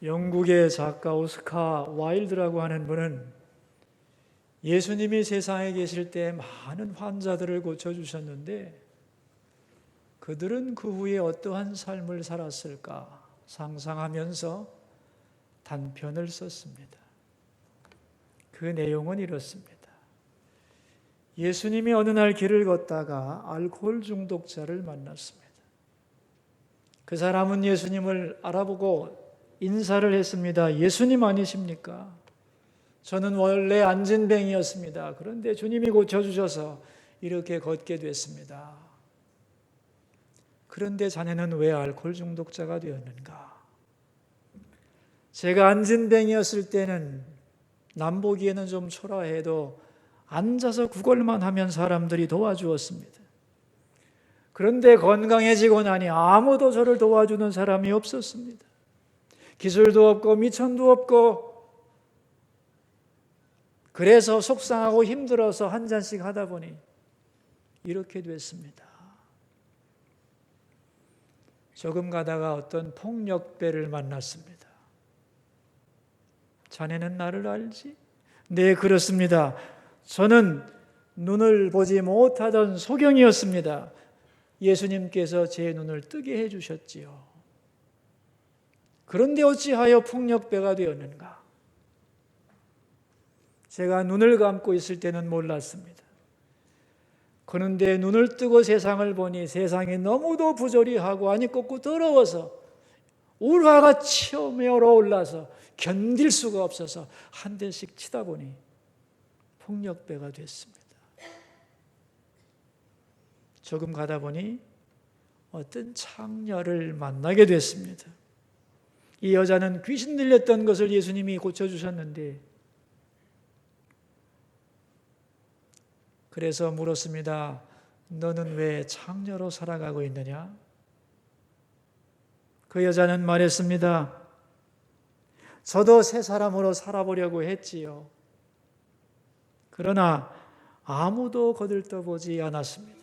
영국의 작가 오스카 와일드라고 하는 분은 예수님이 세상에 계실 때 많은 환자들을 고쳐주셨는데 그들은 그 후에 어떠한 삶을 살았을까 상상하면서 단편을 썼습니다. 그 내용은 이렇습니다. 예수님이 어느 날 길을 걷다가 알코올 중독자를 만났습니다. 그 사람은 예수님을 알아보고 인사를 했습니다. 예수님 아니십니까? 저는 원래 안진뱅이였습니다. 그런데 주님이 고쳐주셔서 이렇게 걷게 됐습니다. 그런데 자네는 왜 알코올 중독자가 되었는가? 제가 안진뱅이였을 때는 남보기에는 좀 초라해도 앉아서 구걸만 하면 사람들이 도와주었습니다. 그런데 건강해지고 나니 아무도 저를 도와주는 사람이 없었습니다. 기술도 없고 미천도 없고 그래서 속상하고 힘들어서 한 잔씩 하다 보니 이렇게 됐습니다. 조금 가다가 어떤 폭력배를 만났습니다. 자네는 나를 알지? 네, 그렇습니다. 저는 눈을 보지 못하던 소경이었습니다. 예수님께서 제 눈을 뜨게 해주셨지요. 그런데 어찌하여 폭력배가 되었는가? 제가 눈을 감고 있을 때는 몰랐습니다. 그런데 눈을 뜨고 세상을 보니 세상이 너무도 부조리하고 아니꼽고 더러워서 울화가 치며 올라서 견딜 수가 없어서 한 대씩 치다 보니 폭력배가 됐습니다. 조금 가다 보니 어떤 창녀를 만나게 됐습니다. 이 여자는 귀신 들렸던 것을 예수님이 고쳐주셨는데 그래서 물었습니다. 너는 왜 창녀로 살아가고 있느냐? 그 여자는 말했습니다. 저도 새 사람으로 살아보려고 했지요. 그러나 아무도 거들떠보지 않았습니다.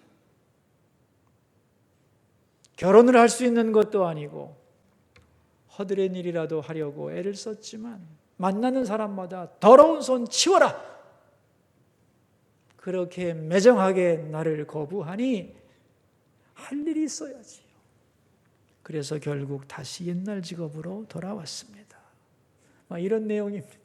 결혼을 할 수 있는 것도 아니고 허드렛 일이라도 하려고 애를 썼지만 만나는 사람마다 더러운 손 치워라! 그렇게 매정하게 나를 거부하니 할 일이 있어야지요. 그래서 결국 다시 옛날 직업으로 돌아왔습니다. 이런 내용입니다.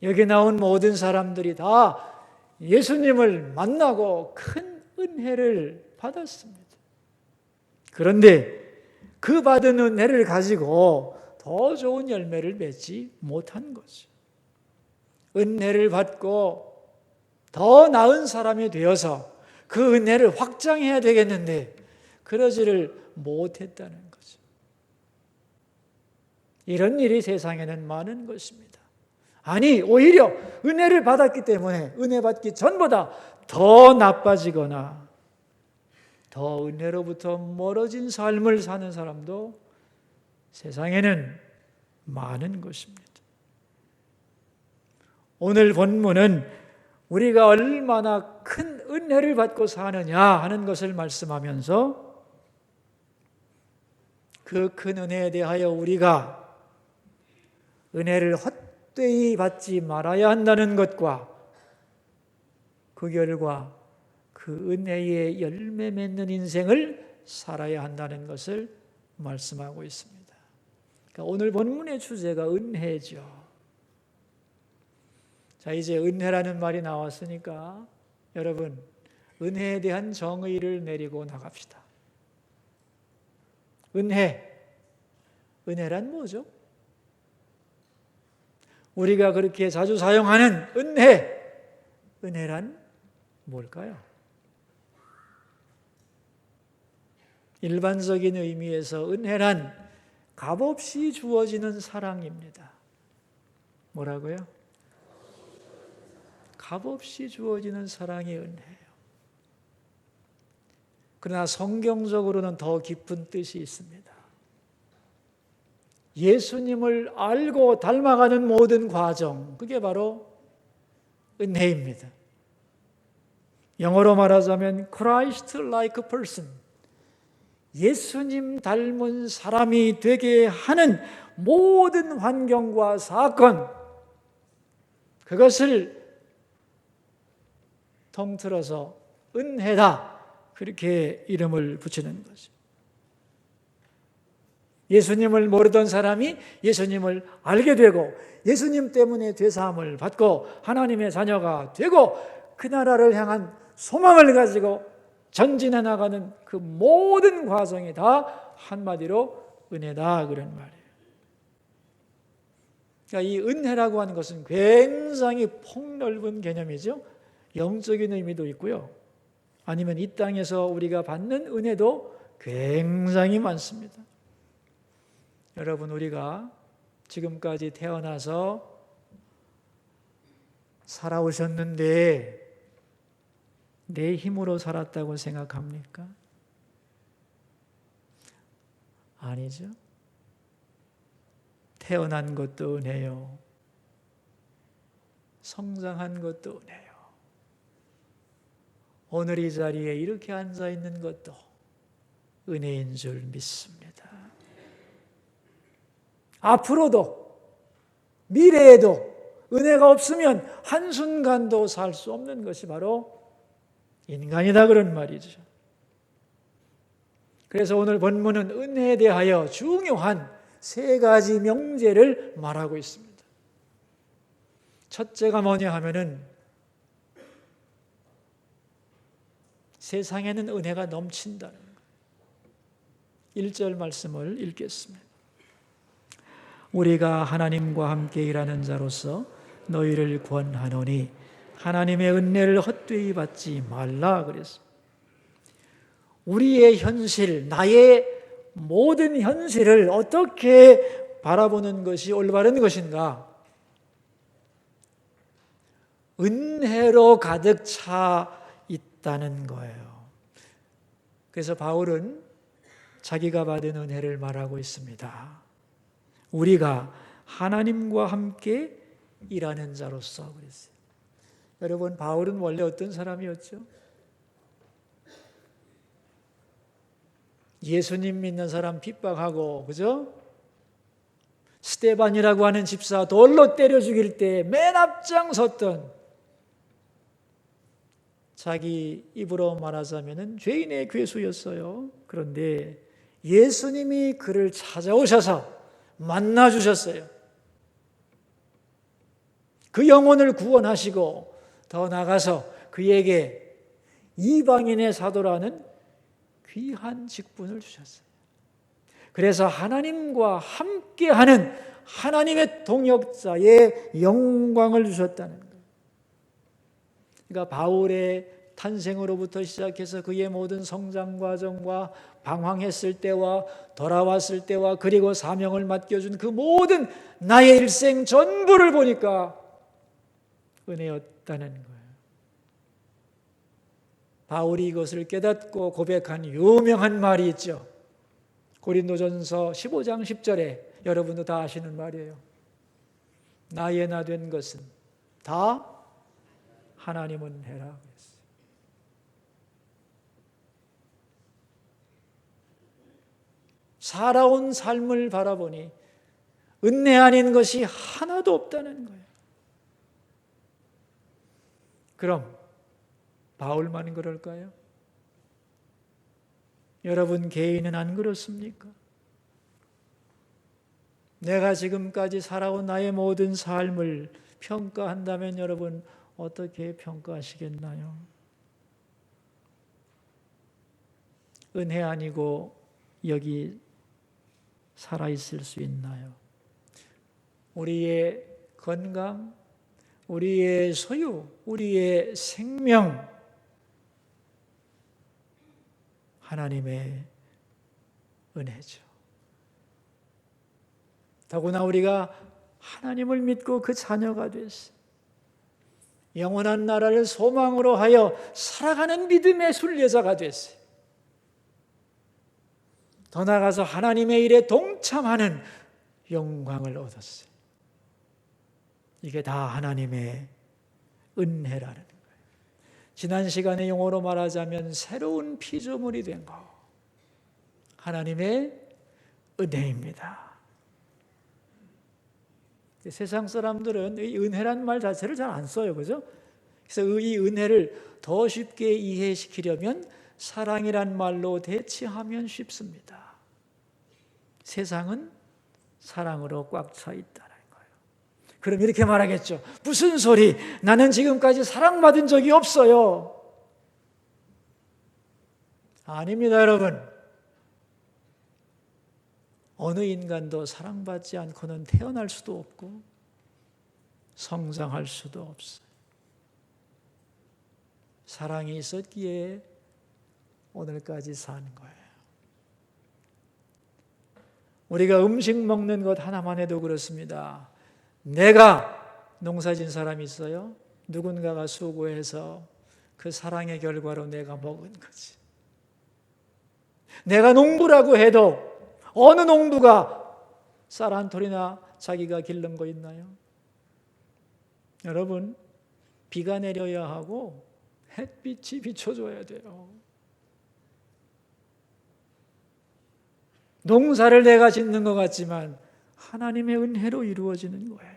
여기 나온 모든 사람들이 다 예수님을 만나고 큰 은혜를 받았습니다. 그런데 그 받은 은혜를 가지고 더 좋은 열매를 맺지 못한 거죠. 은혜를 받고 더 나은 사람이 되어서 그 은혜를 확장해야 되겠는데 그러지를 못했다는 거죠. 이런 일이 세상에는 많은 것입니다. 아니, 오히려 은혜를 받았기 때문에 은혜 받기 전보다 더 나빠지거나 더 은혜로부터 멀어진 삶을 사는 사람도 세상에는 많은 것입니다. 오늘 본문은 우리가 얼마나 큰 은혜를 받고 사느냐 하는 것을 말씀하면서 그 큰 은혜에 대하여 우리가 은혜를 헛되이 받지 말아야 한다는 것과 그 결과 그 은혜의 열매 맺는 인생을 살아야 한다는 것을 말씀하고 있습니다. 그러니까 오늘 본문의 주제가 은혜죠. 자, 이제 은혜라는 말이 나왔으니까 여러분, 은혜에 대한 정의를 내리고 나갑시다. 은혜란 뭐죠? 우리가 그렇게 자주 사용하는 은혜란 뭘까요? 일반적인 의미에서 은혜란 값없이 주어지는 사랑입니다. 뭐라고요? 값없이 주어지는 사랑이 은혜예요. 그러나 성경적으로는 더 깊은 뜻이 있습니다. 예수님을 알고 닮아가는 모든 과정, 그게 바로 은혜입니다. 영어로 말하자면 Christ-like person, 예수님 닮은 사람이 되게 하는 모든 환경과 사건, 그것을 통틀어서 은혜다, 그렇게 이름을 붙이는 거죠. 예수님을 모르던 사람이 예수님을 알게 되고, 예수님 때문에 죄사함을 받고 하나님의 자녀가 되고, 그 나라를 향한 소망을 가지고 전진해 나가는 그 모든 과정이 다 한마디로 은혜다, 그런 말이에요. 그러니까 이 은혜라고 하는 것은 굉장히 폭넓은 개념이죠. 영적인 의미도 있고요, 아니면 이 땅에서 우리가 받는 은혜도 굉장히 많습니다. 여러분, 우리가 지금까지 태어나서 살아오셨는데 내 힘으로 살았다고 생각합니까? 아니죠. 태어난 것도 은혜요, 성장한 것도 은혜요, 오늘 이 자리에 이렇게 앉아 있는 것도 은혜인 줄 믿습니다. 앞으로도 미래에도 은혜가 없으면 한순간도 살 수 없는 것이 바로 인간이다, 그런 말이죠. 그래서 오늘 본문은 은혜에 대하여 중요한 세 가지 명제를 말하고 있습니다. 첫째가 뭐냐 하면은, 세상에는 은혜가 넘친다는 거예요. 1절 말씀을 읽겠습니다. 우리가 하나님과 함께 일하는 자로서 너희를 권하노니 하나님의 은혜를 헛되이 받지 말라 그랬습니다. 우리의 현실, 나의 모든 현실을 어떻게 바라보는 것이 올바른 것인가? 은혜로 가득 차 있다는 거예요. 그래서 바울은 자기가 받은 은혜를 말하고 있습니다. 우리가 하나님과 함께 일하는 자로서 그랬어요. 여러분, 바울은 원래 어떤 사람이었죠? 예수님 믿는 사람 핍박하고, 그죠? 스데반이라고 하는 집사 돌로 때려 죽일 때 맨 앞장 섰던, 자기 입으로 말하자면 죄인의 괴수였어요. 그런데 예수님이 그를 찾아오셔서 만나주셨어요. 그 영혼을 구원하시고 더 나아가서 그에게 이방인의 사도라는 귀한 직분을 주셨어요. 그래서 하나님과 함께하는 하나님의 동역자의 영광을 주셨다는 거예요. 그러니까 바울의 탄생으로부터 시작해서 그의 모든 성장 과정과 방황했을 때와 돌아왔을 때와 그리고 사명을 맡겨준 그 모든 나의 일생 전부를 보니까 은혜였다는 거예요. 바울이 이것을 깨닫고 고백한 유명한 말이 있죠. 고린도전서 15장 10절에 여러분도 다 아시는 말이에요. 나의 나 된 것은 다 하나님 은혜라 그랬어요. 살아온 삶을 바라보니 은혜 아닌 것이 하나도 없다는 거예요. 그럼 바울만 그럴까요? 여러분 개인은 안 그렇습니까? 내가 지금까지 살아온 나의 모든 삶을 평가한다면 여러분 어떻게 평가하시겠나요? 은혜 아니고 여기 살아있을 수 있나요? 우리의 건강, 우리의 소유, 우리의 생명, 하나님의 은혜죠. 더구나 우리가 하나님을 믿고 그 자녀가 됐어요. 영원한 나라를 소망으로 하여 살아가는 믿음의 순례자가 됐어요. 더 나아가서 하나님의 일에 동참하는 영광을 얻었어요. 이게 다 하나님의 은혜라는 거예요. 지난 시간에 용어로 말하자면 새로운 피조물이 된 거. 하나님의 은혜입니다. 세상 사람들은 이 은혜란 말 자체를 잘 안 써요. 그죠? 그래서 이 은혜를 더 쉽게 이해시키려면 사랑이란 말로 대체하면 쉽습니다. 세상은 사랑으로 꽉 차 있다는 거예요. 그럼 이렇게 말하겠죠. 무슨 소리? 나는 지금까지 사랑받은 적이 없어요. 아닙니다, 여러분. 어느 인간도 사랑받지 않고는 태어날 수도 없고 성장할 수도 없어요. 사랑이 있었기에 오늘까지 사는 거예요. 우리가 음식 먹는 것 하나만 해도 그렇습니다. 내가 농사진 사람이 있어요. 누군가가 수고해서 그 사랑의 결과로 내가 먹은 거지. 내가 농부라고 해도 어느 농부가 쌀 한 톨이나 자기가 기른 거 있나요? 여러분, 비가 내려야 하고 햇빛이 비춰줘야 돼요. 농사를 내가 짓는 것 같지만 하나님의 은혜로 이루어지는 거예요.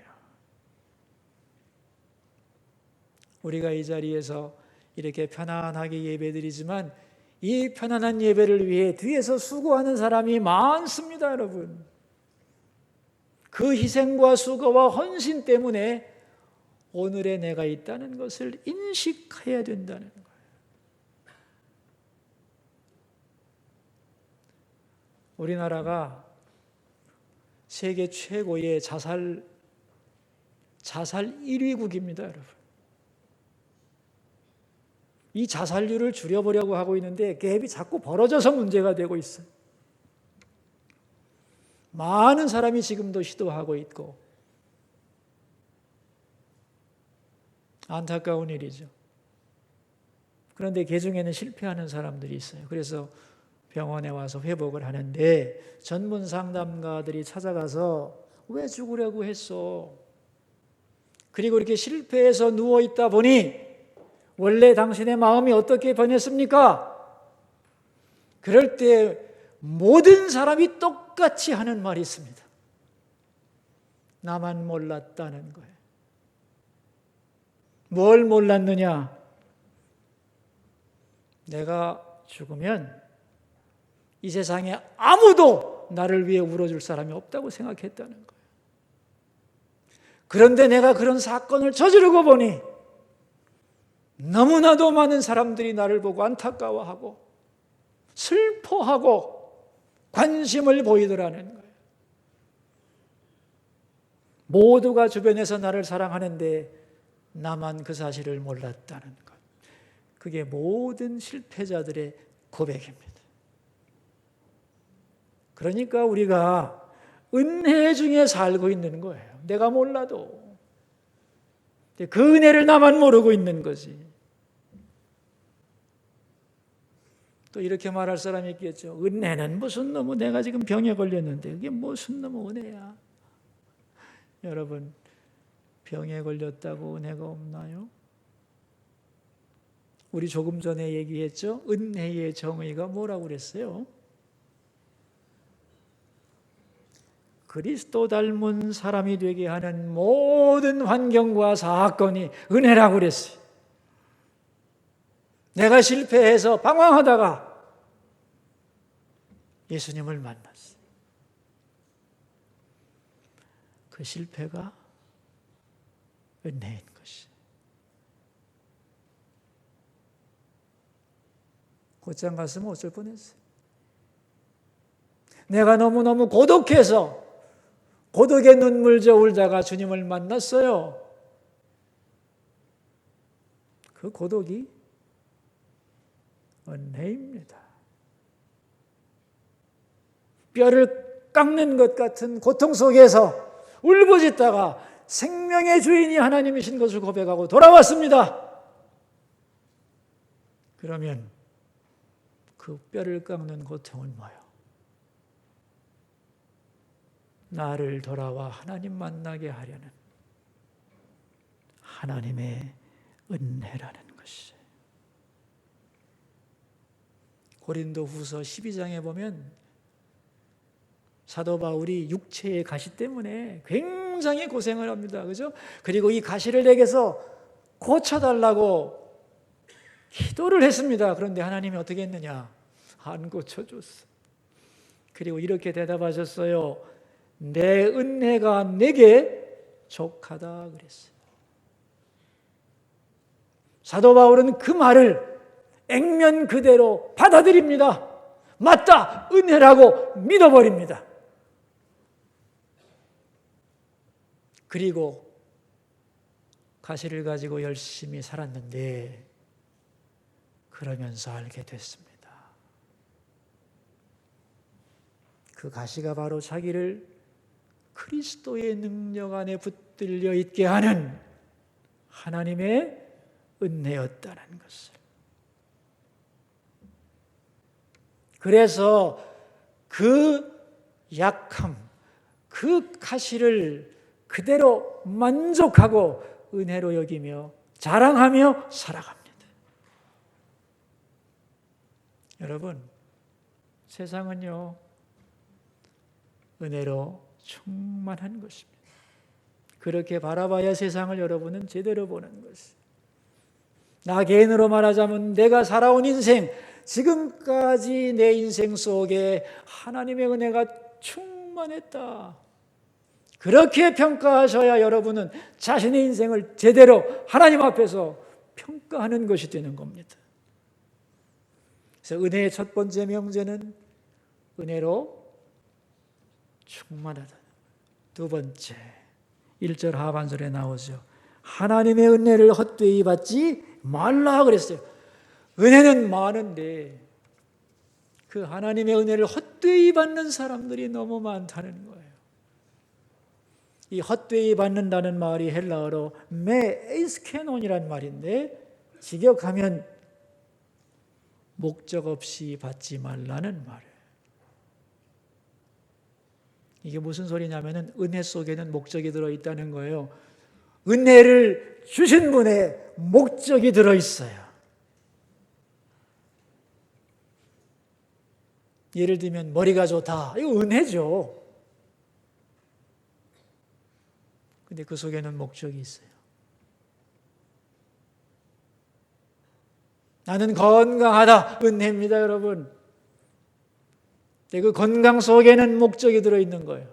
우리가 이 자리에서 이렇게 편안하게 예배드리지만 이 편안한 예배를 위해 뒤에서 수고하는 사람이 많습니다, 여러분. 그 희생과 수고와 헌신 때문에 오늘의 내가 있다는 것을 인식해야 된다는 거예요. 우리나라가 세계 최고의 자살 1위국입니다, 여러분. 이 자살률을 줄여보려고 하고 있는데 갭이 자꾸 벌어져서 문제가 되고 있어요. 많은 사람이 지금도 시도하고 있고 안타까운 일이죠. 그런데 그 중에는 실패하는 사람들이 있어요. 그래서 병원에 와서 회복을 하는데 전문 상담가들이 찾아가서 왜 죽으려고 했어? 그리고 이렇게 실패해서 누워있다 보니 원래 당신의 마음이 어떻게 변했습니까? 그럴 때 모든 사람이 똑같이 하는 말이 있습니다. 나만 몰랐다는 거예요. 뭘 몰랐느냐? 내가 죽으면 이 세상에 아무도 나를 위해 울어줄 사람이 없다고 생각했다는 거예요. 그런데 내가 그런 사건을 저지르고 보니 너무나도 많은 사람들이 나를 보고 안타까워하고 슬퍼하고 관심을 보이더라는 거예요. 모두가 주변에서 나를 사랑하는데 나만 그 사실을 몰랐다는 것. 그게 모든 실패자들의 고백입니다. 그러니까 우리가 은혜 중에 살고 있는 거예요. 내가 몰라도. 그 은혜를 나만 모르고 있는 거지. 또 이렇게 말할 사람이 있겠죠. 은혜는 무슨 놈의, 내가 지금 병에 걸렸는데 그게 무슨 놈의 은혜야. 여러분, 병에 걸렸다고 은혜가 없나요? 우리 조금 전에 얘기했죠. 은혜의 정의가 뭐라고 그랬어요? 그리스도 닮은 사람이 되게 하는 모든 환경과 사건이 은혜라고 그랬어요. 내가 실패해서 방황하다가 예수님을 만났어요. 그 실패가 은혜인 것이. 곧장 갔으면 어쩔 뻔했어요. 내가 너무너무 고독해서 고독의 눈물 저 울다가 주님을 만났어요. 그 고독이 은혜입니다. 뼈를 깎는 것 같은 고통 속에서 울부짖다가 생명의 주인이 하나님이신 것을 고백하고 돌아왔습니다. 그러면 그 뼈를 깎는 고통은 뭐예요? 나를 돌아와 하나님 만나게 하려는 하나님의 은혜라는 것이. 고린도후서 12장에 보면 사도 바울이 육체의 가시 때문에 굉장히 고생을 합니다. 그죠? 그리고 이 가시를 내게서 고쳐달라고 기도를 했습니다. 그런데 하나님이 어떻게 했느냐? 안 고쳐줬어. 그리고 이렇게 대답하셨어요. 내 은혜가 내게 족하다 그랬어요. 사도 바울은 그 말을 액면 그대로 받아들입니다. 맞다! 은혜라고 믿어버립니다. 그리고 가시를 가지고 열심히 살았는데 그러면서 알게 됐습니다. 그 가시가 바로 자기를 그리스도의 능력 안에 붙들려 있게 하는 하나님의 은혜였다는 것을. 그래서 그 약함, 그 가시를 그대로 만족하고 은혜로 여기며 자랑하며 살아갑니다. 여러분, 세상은요, 은혜로 충만한 것입니다. 그렇게 바라봐야 세상을 여러분은 제대로 보는 것이에요. 나 개인으로 말하자면 내가 살아온 인생, 지금까지 내 인생 속에 하나님의 은혜가 충만했다. 그렇게 평가하셔야 여러분은 자신의 인생을 제대로 하나님 앞에서 평가하는 것이 되는 겁니다. 그래서 은혜의 첫 번째 명제는 은혜로 충만하다. 두 번째, 1절 하반절에 나오죠. 하나님의 은혜를 헛되이 받지 말라 그랬어요. 은혜는 많은데 그 하나님의 은혜를 헛되이 받는 사람들이 너무 많다는 거예요. 이 헛되이 받는다는 말이 헬라어로 메에이스케논이란 말인데 직역하면 목적 없이 받지 말라는 말이에요. 이게 무슨 소리냐면은 은혜 속에는 목적이 들어있다는 거예요. 은혜를 주신 분의 목적이 들어있어요. 예를 들면 머리가 좋다. 이거 은혜죠. 근데 그 속에는 목적이 있어요. 나는 건강하다. 은혜입니다, 여러분. 그 건강 속에는 목적이 들어있는 거예요.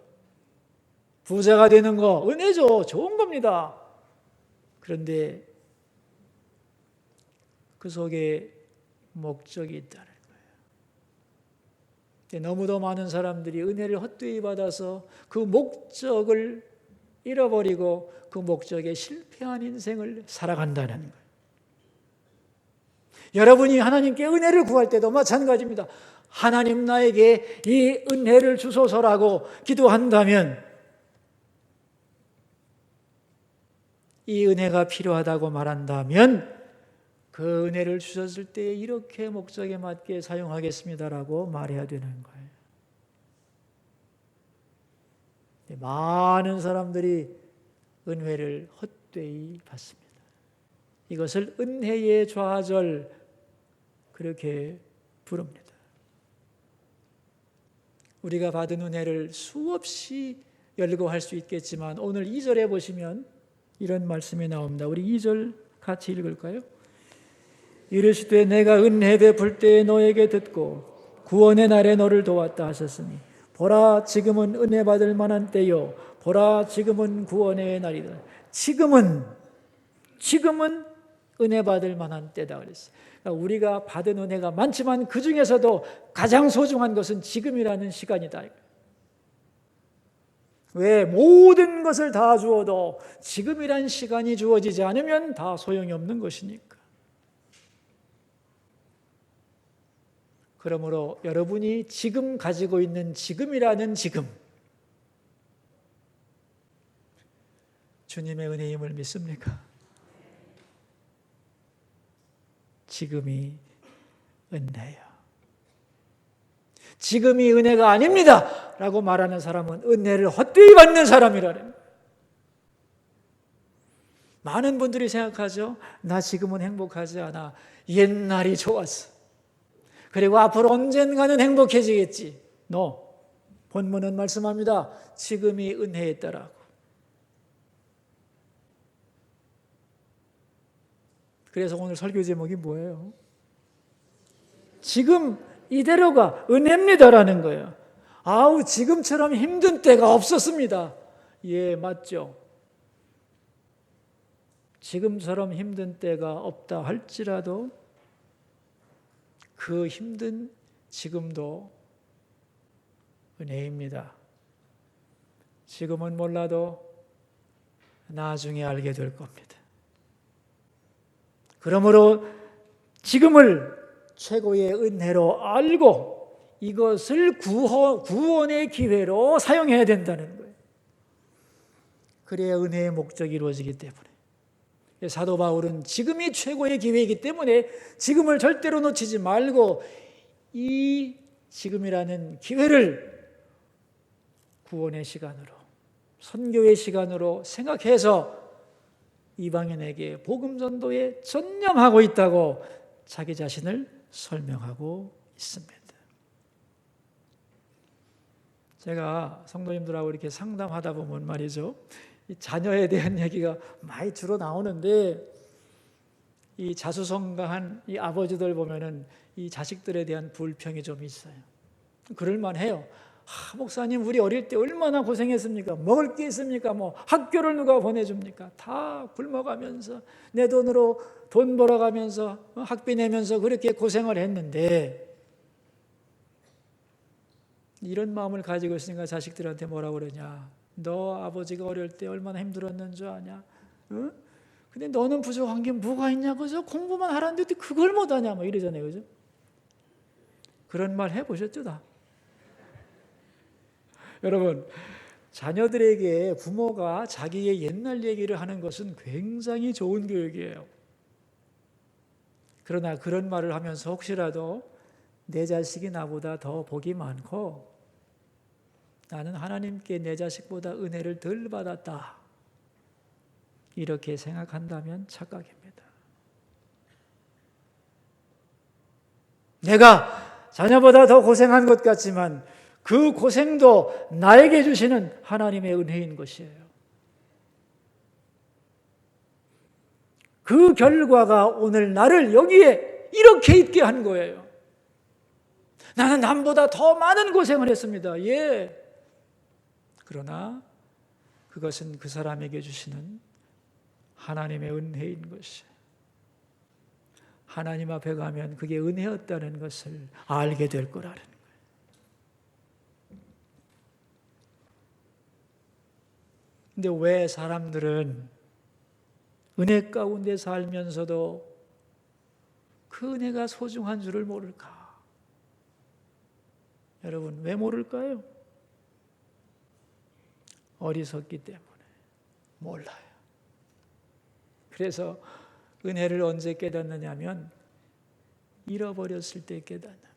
부자가 되는 거 은혜죠. 좋은 겁니다. 그런데 그 속에 목적이 있다는 거예요. 너무도 많은 사람들이 은혜를 헛되이 받아서 그 목적을 잃어버리고 그 목적에 실패한 인생을 살아간다는 거예요. 여러분이 하나님께 은혜를 구할 때도 마찬가지입니다. 하나님 나에게 이 은혜를 주소서라고 기도한다면 이 은혜가 필요하다고 말한다면 그 은혜를 주셨을 때 이렇게 목적에 맞게 사용하겠습니다라고 말해야 되는 거예요. 많은 사람들이 은혜를 헛되이 받습니다. 이것을 은혜의 좌절 그렇게 부릅니다. 우리가 받은 은혜를 수없이 열거할 수 있겠지만 오늘 2절에 보시면 이런 말씀이 나옵니다. 우리 2절 같이 읽을까요? 이르시되 내가 은혜 베풀 때에 너에게 듣고 구원의 날에 너를 도왔다 하셨으니 보라 지금은 은혜 받을 만한 때요 보라 지금은 구원의 날이다. 지금은 은혜 받을 만한 때다 그랬어요. 그러니까 우리가 받은 은혜가 많지만 그 중에서도 가장 소중한 것은 지금이라는 시간이다. 왜 모든 것을 다 주어도 지금이란 시간이 주어지지 않으면 다 소용이 없는 것이니까. 그러므로 여러분이 지금 가지고 있는 지금이라는 지금, 주님의 은혜임을 믿습니까? 지금이 은혜예요. 지금이 은혜가 아닙니다 라고 말하는 사람은 은혜를 헛되이 받는 사람이라는 거예요. 많은 분들이 생각하죠. 나 지금은 행복하지 않아. 옛날이 좋았어. 그리고 앞으로 언젠가는 행복해지겠지. 본문은 말씀합니다. 지금이 은혜에 따라고. 그래서 오늘 설교 제목이 뭐예요? 지금 이대로가 은혜입니다라는 거예요. 아우, 지금처럼 힘든 때가 없었습니다. 예, 맞죠. 지금처럼 힘든 때가 없다 할지라도 그 힘든 지금도 은혜입니다. 지금은 몰라도 나중에 알게 될 겁니다. 그러므로 지금을 최고의 은혜로 알고 이것을 구원의 기회로 사용해야 된다는 거예요. 그래야 은혜의 목적이 이루어지기 때문에. 사도 바울은 지금이 최고의 기회이기 때문에 지금을 절대로 놓치지 말고 이 지금이라는 기회를 구원의 시간으로, 선교의 시간으로 생각해서 이방인에게 복음 전도에 전념하고 있다고 자기 자신을 설명하고 있습니다. 제가 성도님들하고 이렇게 상담하다 보면 말이죠, 이 자녀에 대한 얘기가 많이 주로 나오는데, 이 자수성가한 이 아버지들 보면은 이 자식들에 대한 불평이 좀 있어요. 그럴만해요. 목사님, 우리 어릴 때 얼마나 고생했습니까? 먹을 게 있습니까? 뭐 학교를 누가 보내줍니까? 다 굶어가면서 내 돈으로 돈 벌어가면서 학비 내면서 그렇게 고생을 했는데, 이런 마음을 가지고 있으니까 자식들한테 뭐라고 그러냐? 너 아버지가 어릴 때 얼마나 힘들었는 줄 아냐? 응? 근데 너는 부족한 게 뭐가 있냐? 그죠? 공부만 하라는데 그걸 못하냐? 뭐 이러잖아요, 그죠? 그런 말 해보셨죠, 다? 여러분, 자녀들에게 부모가 자기의 옛날 얘기를 하는 것은 굉장히 좋은 교육이에요. 그러나 그런 말을 하면서 혹시라도 내 자식이 나보다 더 복이 많고 나는 하나님께 내 자식보다 은혜를 덜 받았다, 이렇게 생각한다면 착각입니다. 내가 자녀보다 더 고생한 것 같지만 그 고생도 나에게 주시는 하나님의 은혜인 것이에요. 그 결과가 오늘 나를 여기에 이렇게 있게 한 거예요. 나는 남보다 더 많은 고생을 했습니다. 예. 그러나 그것은 그 사람에게 주시는 하나님의 은혜인 것이에요. 하나님 앞에 가면 그게 은혜였다는 것을 알게 될 거라는 거예요. 근데 왜 사람들은 은혜 가운데 살면서도 그 은혜가 소중한 줄을 모를까? 여러분, 왜 모를까요? 어리석기 때문에 몰라요. 그래서 은혜를 언제 깨닫느냐면 잃어버렸을 때 깨닫는 거예요.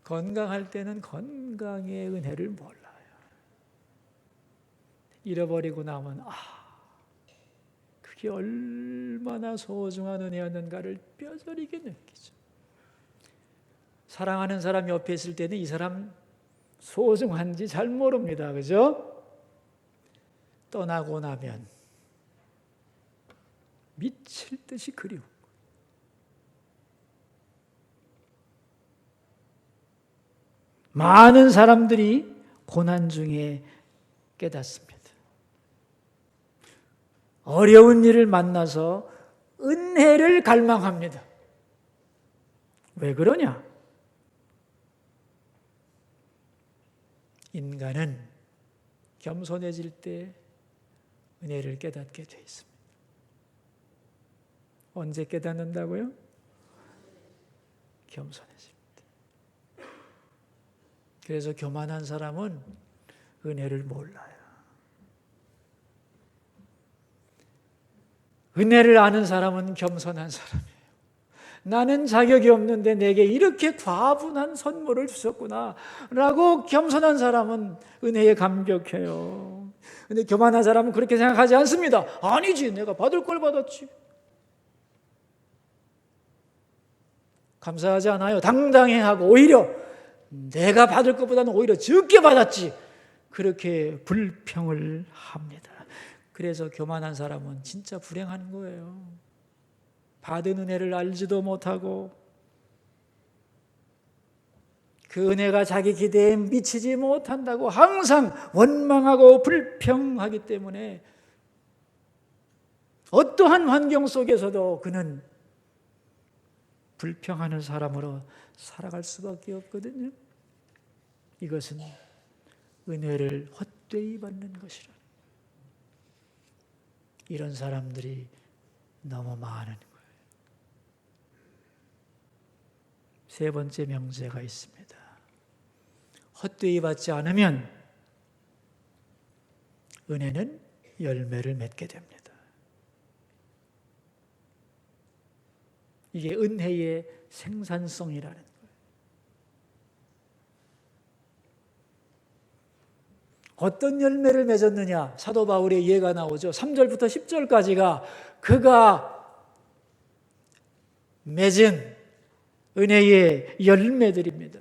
건강할 때는 건강의 은혜를 몰라요. 잃어버리고 나면 그게 얼마나 소중한 은혜였는가를 뼈저리게 느끼죠. 사랑하는 사람 옆에 있을 때는 이 사람 소중한지 잘 모릅니다. 그죠? 떠나고 나면 미칠 듯이 그리운 거예요. 많은 사람들이 고난 중에 깨닫습니다. 어려운 일을 만나서 은혜를 갈망합니다. 왜 그러냐? 인간은 겸손해질 때 은혜를 깨닫게 돼 있습니다. 언제 깨닫는다고요? 겸손해집니다. 그래서 교만한 사람은 은혜를 몰라요. 은혜를 아는 사람은 겸손한 사람이에요. 나는 자격이 없는데 내게 이렇게 과분한 선물을 주셨구나 라고 겸손한 사람은 은혜에 감격해요. 근데 교만한 사람은 그렇게 생각하지 않습니다. 아니지, 내가 받을 걸 받았지. 감사하지 않아요. 당당해하고 오히려 내가 받을 것보다는 오히려 적게 받았지. 그렇게 불평을 합니다. 그래서 교만한 사람은 진짜 불행한 거예요. 받은 은혜를 알지도 못하고 그 은혜가 자기 기대에 미치지 못한다고 항상 원망하고 불평하기 때문에 어떠한 환경 속에서도 그는 불평하는 사람으로 살아갈 수밖에 없거든요. 이것은 은혜를 헛되이 받는 것이라. 이런 사람들이 너무 많은 거예요. 세 번째 명제가 있습니다. 헛되이 받지 않으면 은혜는 열매를 맺게 됩니다. 이게 은혜의 생산성이라는 거예요. 어떤 열매를 맺었느냐? 사도 바울의 예가 나오죠. 3절부터 10절까지가 그가 맺은 은혜의 열매들입니다.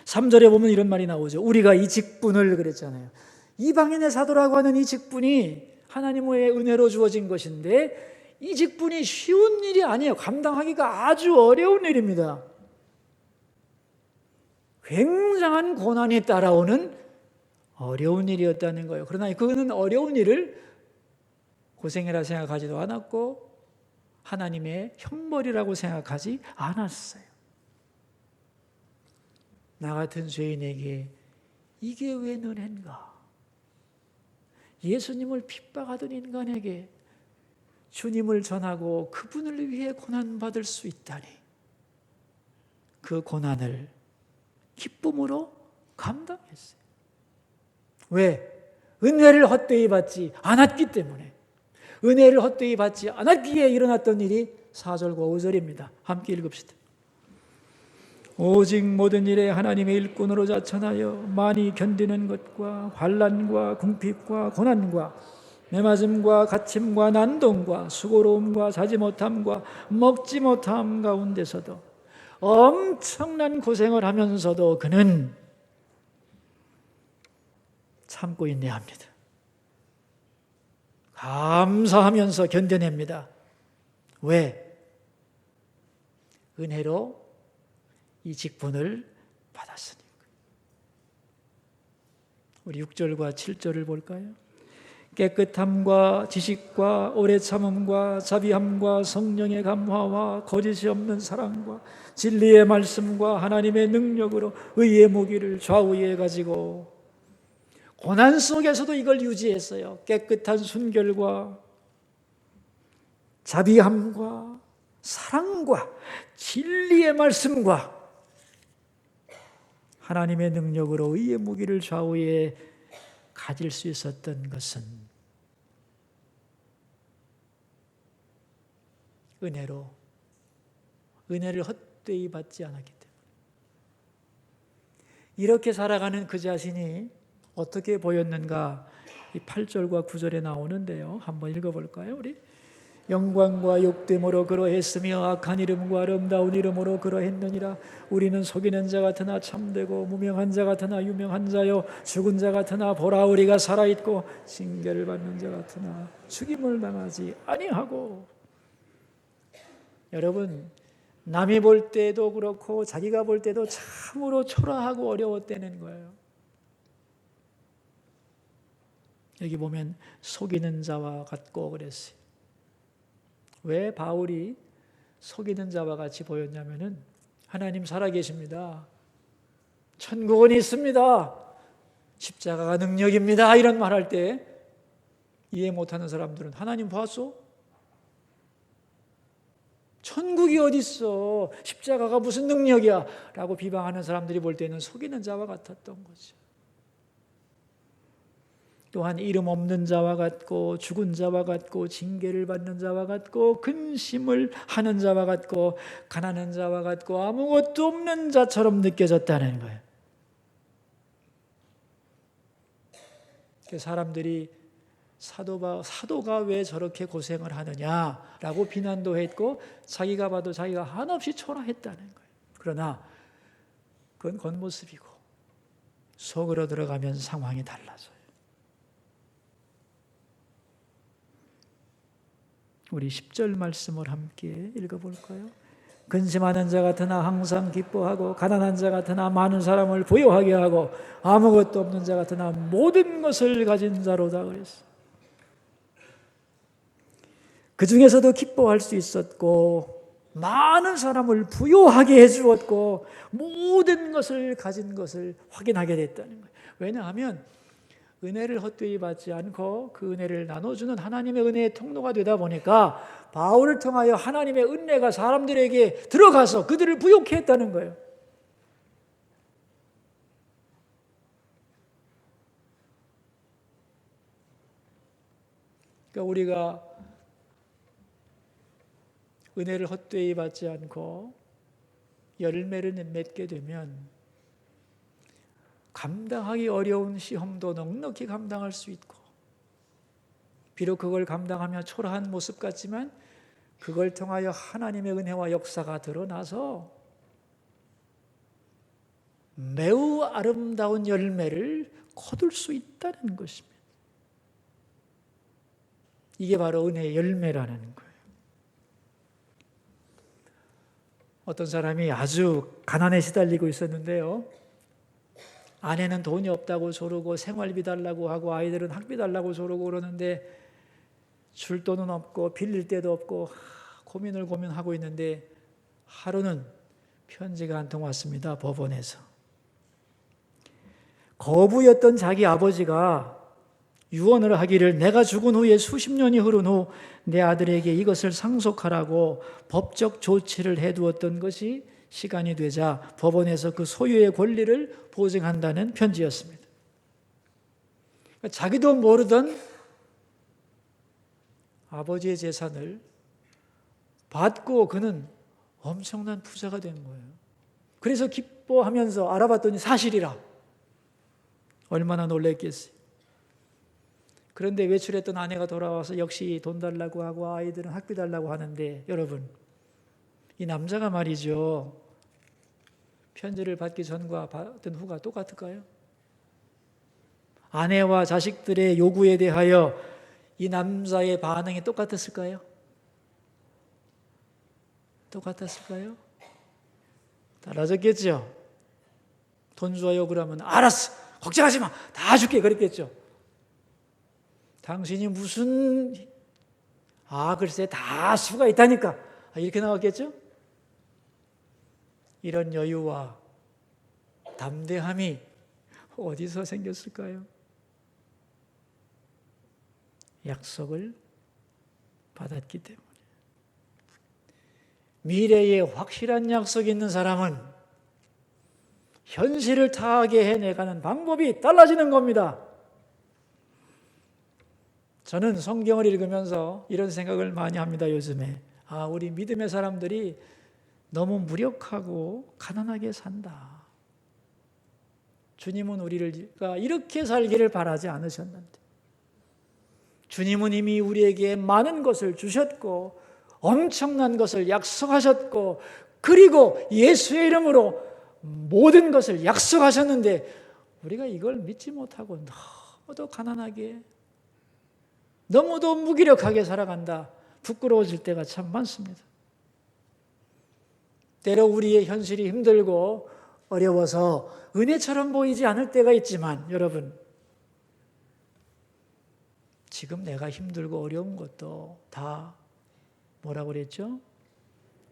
3절에 보면 이런 말이 나오죠. 우리가 이 직분을 그랬잖아요. 이방인의 사도라고 하는 이 직분이 하나님의 은혜로 주어진 것인데 이 직분이 쉬운 일이 아니에요. 감당하기가 아주 어려운 일입니다. 굉장한 고난이 따라오는 어려운 일이었다는 거예요. 그러나 그는 어려운 일을 고생이라 생각하지도 않았고 하나님의 형벌이라고 생각하지 않았어요. 나 같은 죄인에게 이게 왜 은혜인가? 예수님을 핍박하던 인간에게 주님을 전하고 그분을 위해 고난받을 수 있다니 그 고난을 기쁨으로 감당했어요. 왜? 은혜를 헛되이 받지 않았기 때문에. 은혜를 헛되이 받지 않았기에 일어났던 일이 4절과 5절입니다. 함께 읽읍시다. 오직 모든 일에 하나님의 일꾼으로 자천하여 많이 견디는 것과 환난과 궁핍과 고난과 매맞음과 갇힘과 난동과 수고로움과 자지 못함과 먹지 못함 가운데서도 엄청난 고생을 하면서도 그는 참고 인내합니다. 감사하면서 견뎌냅니다. 왜? 은혜로 이 직분을 받았으니까. 우리 6절과 7절을 볼까요? 깨끗함과 지식과 오래 참음과 자비함과 성령의 감화와 거짓이 없는 사랑과 진리의 말씀과 하나님의 능력으로 의의 무기를 좌우에 가지고 고난 속에서도 이걸 유지했어요. 깨끗한 순결과 자비함과 사랑과 진리의 말씀과 하나님의 능력으로 의의 무기를 좌우에 가질 수 있었던 것은 은혜를 헛되이 받지 않았기 때문에. 이렇게 살아가는 그 자신이 어떻게 보였는가? 이 8절과 9절에 나오는데요. 한번 읽어볼까요? 우리 영광과 욕됨으로 그러했으며 악한 이름과 아름다운 이름으로 그러했느니라. 우리는 속이는 자 같으나 참되고 무명한 자 같으나 유명한 자요 죽은 자 같으나 보라 우리가 살아있고 징계를 받는 자 같으나 죽임을 당하지 아니하고. 여러분, 남이 볼 때도 그렇고 자기가 볼 때도 참으로 초라하고 어려웠다는 거예요. 여기 보면 속이는 자와 같고 그랬어요. 왜 바울이 속이는 자와 같이 보였냐면은 하나님 살아계십니다. 천국은 있습니다. 십자가가 능력입니다. 이런 말할 때 이해 못하는 사람들은 하나님 봤어? 천국이 어디 있어? 십자가가 무슨 능력이야? 라고 비방하는 사람들이 볼 때는 속이는 자와 같았던 거죠. 또한 이름 없는 자와 같고 죽은 자와 같고 징계를 받는 자와 같고 근심을 하는 자와 같고 가난한 자와 같고 아무것도 없는 자처럼 느껴졌다는 거예요. 사람들이 사도가 왜 저렇게 고생을 하느냐라고 비난도 했고 자기가 봐도 자기가 한없이 초라했다는 거예요. 그러나 그건 겉모습이고 속으로 들어가면 상황이 달라져요. 우리 10절 말씀을 함께 읽어볼까요? 근심하는 자 같으나 항상 기뻐하고 가난한 자 같으나 많은 사람을 부유하게 하고 아무것도 없는 자 같으나 모든 것을 가진 자로다 그랬어요. 그 중에서도 기뻐할 수 있었고 많은 사람을 부유하게 해주었고 모든 것을 가진 것을 확인하게 됐다는 거예요. 왜냐하면 은혜를 헛되이 받지 않고 그 은혜를 나눠주는 하나님의 은혜의 통로가 되다 보니까 바울을 통하여 하나님의 은혜가 사람들에게 들어가서 그들을 부욕해 했다는 거예요. 그러니까 우리가 은혜를 헛되이 받지 않고 열매를 맺게 되면 감당하기 어려운 시험도 넉넉히 감당할 수 있고, 비록 그걸 감당하며 초라한 모습 같지만 그걸 통하여 하나님의 은혜와 역사가 드러나서 매우 아름다운 열매를 거둘 수 있다는 것입니다. 이게 바로 은혜의 열매라는 거예요. 어떤 사람이 아주 가난에 시달리고 있었는데요, 아내는 돈이 없다고 조르고 생활비 달라고 하고 아이들은 학비 달라고 조르고 그러는데 줄 돈은 없고 빌릴 데도 없고 고민을 고민하고 있는데 하루는 편지가 한 통 왔습니다. 법원에서. 거부였던 자기 아버지가 유언을 하기를 내가 죽은 후에 수십 년이 흐른 후 내 아들에게 이것을 상속하라고 법적 조치를 해두었던 것이 시간이 되자 법원에서 그 소유의 권리를 보증한다는 편지였습니다. 자기도 모르던 아버지의 재산을 받고 그는 엄청난 부자가 된 거예요. 그래서 기뻐하면서 알아봤더니 사실이라. 얼마나 놀랬겠어요. 그런데 외출했던 아내가 돌아와서 역시 돈 달라고 하고 아이들은 학비 달라고 하는데, 여러분, 이 남자가 말이죠, 편지를 받기 전과 받은 후가 똑같을까요? 아내와 자식들의 요구에 대하여 이 남자의 반응이 똑같았을까요? 똑같았을까요? 달라졌겠죠. 돈 줘요 그러면 알았어, 걱정하지 마, 다 줄게 그랬겠죠. 당신이 무슨 글쎄 다 수가 있다니까 이렇게 나왔겠죠. 이런 여유와 담대함이 어디서 생겼을까요? 약속을 받았기 때문에. 미래에 확실한 약속이 있는 사람은 현실을 타하게 해내가는 방법이 달라지는 겁니다. 저는 성경을 읽으면서 이런 생각을 많이 합니다. 요즘에 우리 믿음의 사람들이 너무 무력하고 가난하게 산다. 주님은 우리가 이렇게 살기를 바라지 않으셨는데, 주님은 이미 우리에게 많은 것을 주셨고 엄청난 것을 약속하셨고, 그리고 예수의 이름으로 모든 것을 약속하셨는데 우리가 이걸 믿지 못하고 너무도 가난하게, 너무도 무기력하게 살아간다. 부끄러워질 때가 참 많습니다. 때로 우리의 현실이 힘들고 어려워서 은혜처럼 보이지 않을 때가 있지만, 여러분, 지금 내가 힘들고 어려운 것도 다 뭐라고 그랬죠?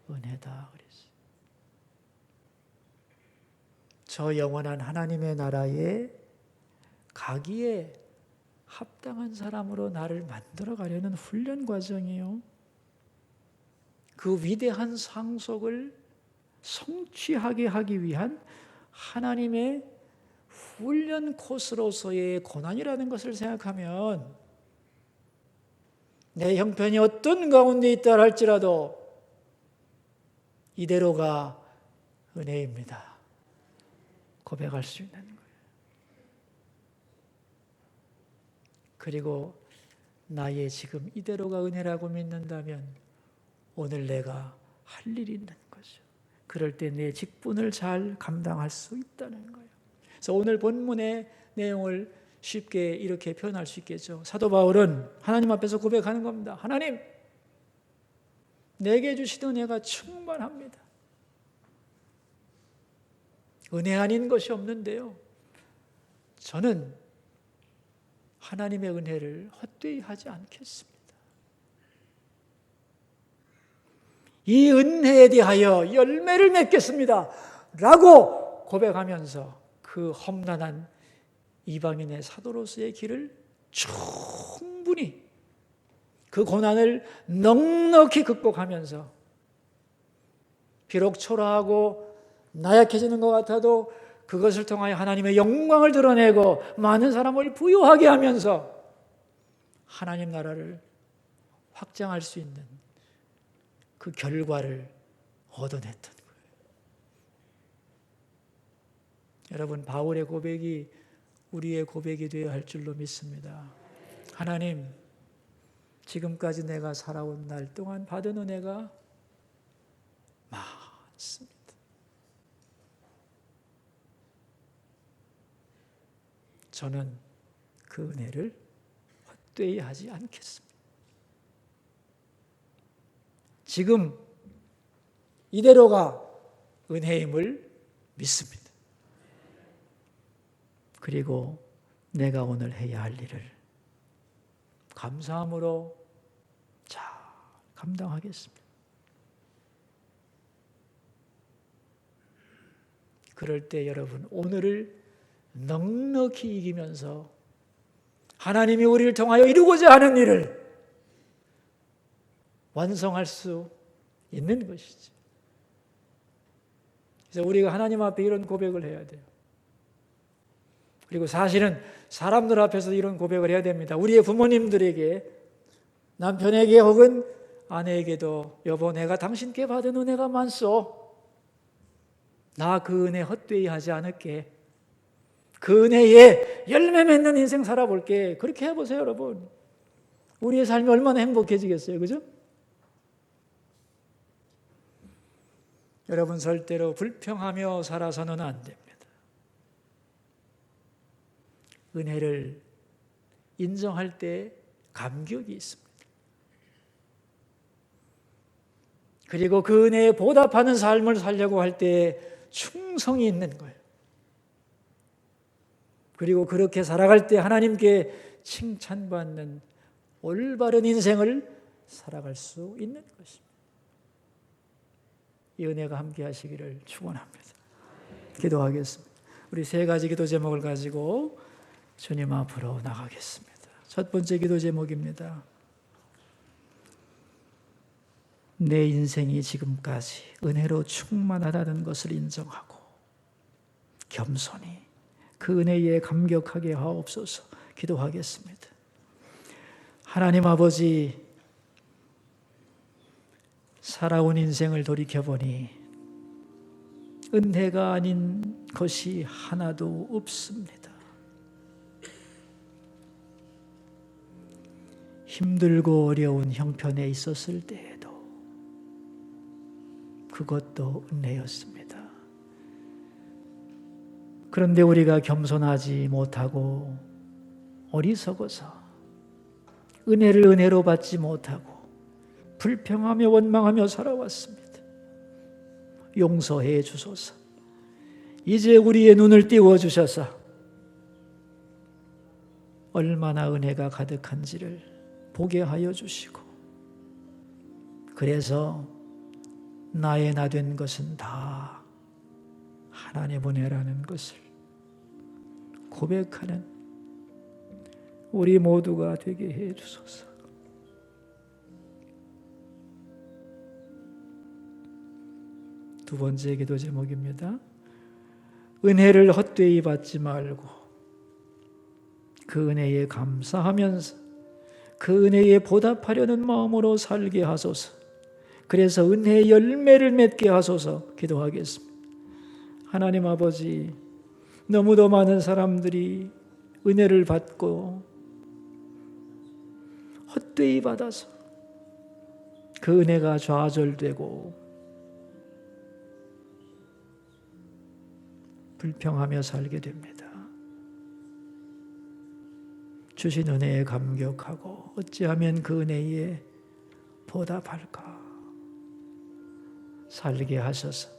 은혜다 그랬어요. 저 영원한 하나님의 나라에 가기에 합당한 사람으로 나를 만들어 가려는 훈련 과정이에요. 그 위대한 상속을 성취하게 하기 위한 하나님의 훈련 코스로서의 고난이라는 것을 생각하면, 내 형편이 어떤 가운데 있다 할지라도 이대로가 은혜입니다. 고백할 수 있는 거예요. 그리고 나의 지금 이대로가 은혜라고 믿는다면 오늘 내가 할 일이 있는 거죠. 그럴 때 내 직분을 잘 감당할 수 있다는 거예요. 그래서 오늘 본문의 내용을 쉽게 이렇게 표현할 수 있겠죠. 사도 바울은 하나님 앞에서 고백하는 겁니다. 하나님, 내게 주신 은혜가 충만합니다. 은혜 아닌 것이 없는데요, 저는 하나님의 은혜를 헛되이 하지 않겠습니다. 이 은혜에 대하여 열매를 맺겠습니다 라고 고백하면서 그 험난한 이방인의 사도로서의 길을 충분히, 그 고난을 넉넉히 극복하면서 비록 초라하고 나약해지는 것 같아도 그것을 통하여 하나님의 영광을 드러내고 많은 사람을 부유하게 하면서 하나님 나라를 확장할 수 있는 그 결과를 얻어냈던 거예요. 여러분, 바울의 고백이 우리의 고백이 되어야 할 줄로 믿습니다. 하나님, 지금까지 내가 살아온 날 동안 받은 은혜가 많습니다. 저는 그 은혜를 헛되이 하지 않겠습니다. 지금 이대로가 은혜임을 믿습니다. 그리고 내가 오늘 해야 할 일을 감사함으로 잘 감당하겠습니다. 그럴 때 여러분, 오늘을 넉넉히 이기면서 하나님이 우리를 통하여 이루고자 하는 일을 완성할 수 있는 것이지. 그래서 우리가 하나님 앞에 이런 고백을 해야 돼요. 그리고 사실은 사람들 앞에서 이런 고백을 해야 됩니다. 우리의 부모님들에게, 남편에게 혹은 아내에게도, 여보, 내가 당신께 받은 은혜가 많소. 나 그 은혜 헛되이 하지 않을게. 그 은혜에 열매 맺는 인생 살아볼게. 그렇게 해보세요, 여러분. 우리의 삶이 얼마나 행복해지겠어요, 그죠? 여러분, 절대로 불평하며 살아서는 안 됩니다. 은혜를 인정할 때 감격이 있습니다. 그리고 그 은혜에 보답하는 삶을 살려고 할 때 충성이 있는 거예요. 그리고 그렇게 살아갈 때 하나님께 칭찬받는 올바른 인생을 살아갈 수 있는 것입니다. 이 은혜가 함께 하시기를 축원합니다. 기도하겠습니다. 우리 세 가지 기도 제목을 가지고 주님 앞으로 나가겠습니다. 첫 번째 기도 제목입니다. 내 인생이 지금까지 은혜로 충만하다는 것을 인정하고 겸손히 그 은혜에 감격하게 하옵소서. 기도하겠습니다. 하나님 아버지, 살아온 인생을 돌이켜보니 은혜가 아닌 것이 하나도 없습니다. 힘들고 어려운 형편에 있었을 때에도 그것도 은혜였습니다. 그런데 우리가 겸손하지 못하고 어리석어서 은혜를 은혜로 받지 못하고 불평하며 원망하며 살아왔습니다. 용서해 주소서. 이제 우리의 눈을 띄워주셔서 얼마나 은혜가 가득한지를 보게 하여 주시고, 그래서 나의 나 된 것은 다 하나님의 은혜라는 것을 고백하는 우리 모두가 되게 해 주소서. 두 번째 기도 제목입니다. 은혜를 헛되이 받지 말고 그 은혜에 감사하면서 그 은혜에 보답하려는 마음으로 살게 하소서. 그래서 은혜의 열매를 맺게 하소서. 기도하겠습니다. 하나님 아버지, 너무도 많은 사람들이 은혜를 받고 헛되이 받아서 그 은혜가 좌절되고 불평하며 살게 됩니다. 주신 은혜에 감격하고 어찌하면 그 은혜에 보답할까? 살게 하셔서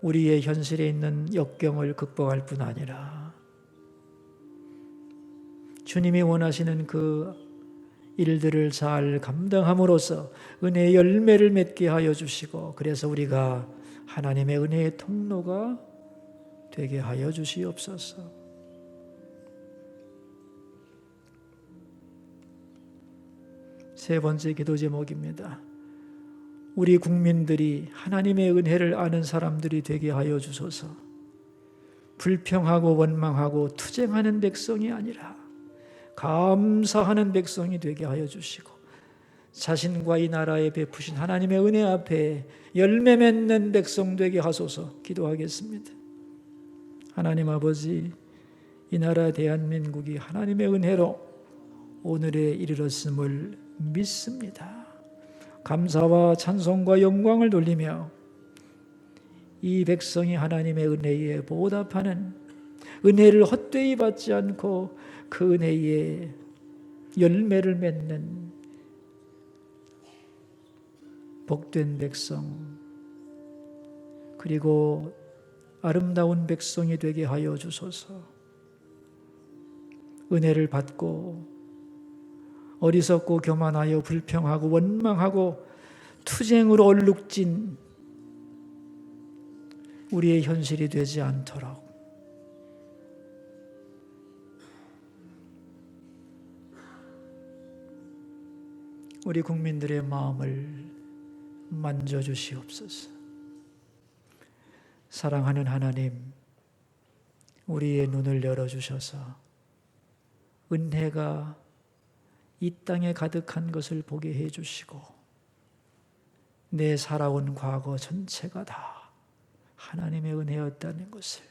우리의 현실에 있는 역경을 극복할 뿐 아니라 주님이 원하시는 그 일들을 잘 감당함으로써 은혜의 열매를 맺게 하여 주시고, 그래서 우리가 하나님의 은혜의 통로가 되게 하여 주시옵소서. 세 번째 기도 제목입니다. 우리 국민들이 하나님의 은혜를 아는 사람들이 되게 하여 주소서. 불평하고 원망하고 투쟁하는 백성이 아니라 감사하는 백성이 되게 하여 주시고, 자신과 이 나라에 베푸신 하나님의 은혜 앞에 열매 맺는 백성 되게 하소서. 기도하겠습니다. 하나님 아버지, 이 나라 대한민국이 하나님의 은혜로 오늘에 이르렀음을 믿습니다. 감사와 찬송과 영광을 돌리며 이 백성이 하나님의 은혜에 보답하는, 은혜를 헛되이 받지 않고 그 은혜에 열매를 맺는 복된 백성, 그리고 아름다운 백성이 되게 하여 주소서. 은혜를 받고 어리석고 교만하여 불평하고 원망하고 투쟁으로 얼룩진 우리의 현실이 되지 않도록 우리 국민들의 마음을 만져주시옵소서. 사랑하는 하나님, 우리의 눈을 열어주셔서 은혜가 이 땅에 가득한 것을 보게 해주시고, 내 살아온 과거 전체가 다 하나님의 은혜였다는 것을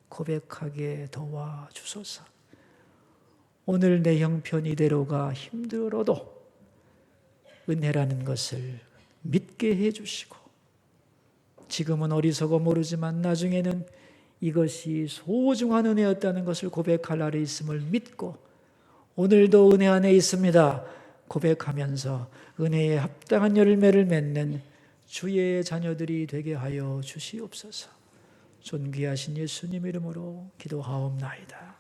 고백하게 도와주소서. 오늘 내 형편 이대로가 힘들어도 은혜라는 것을 믿게 해주시고, 지금은 어리석어 모르지만 나중에는 이것이 소중한 은혜였다는 것을 고백할 날이 있음을 믿고, 오늘도 은혜 안에 있습니다 고백하면서 은혜에 합당한 열매를 맺는 주의 자녀들이 되게 하여 주시옵소서. 존귀하신 예수님 이름으로 기도하옵나이다.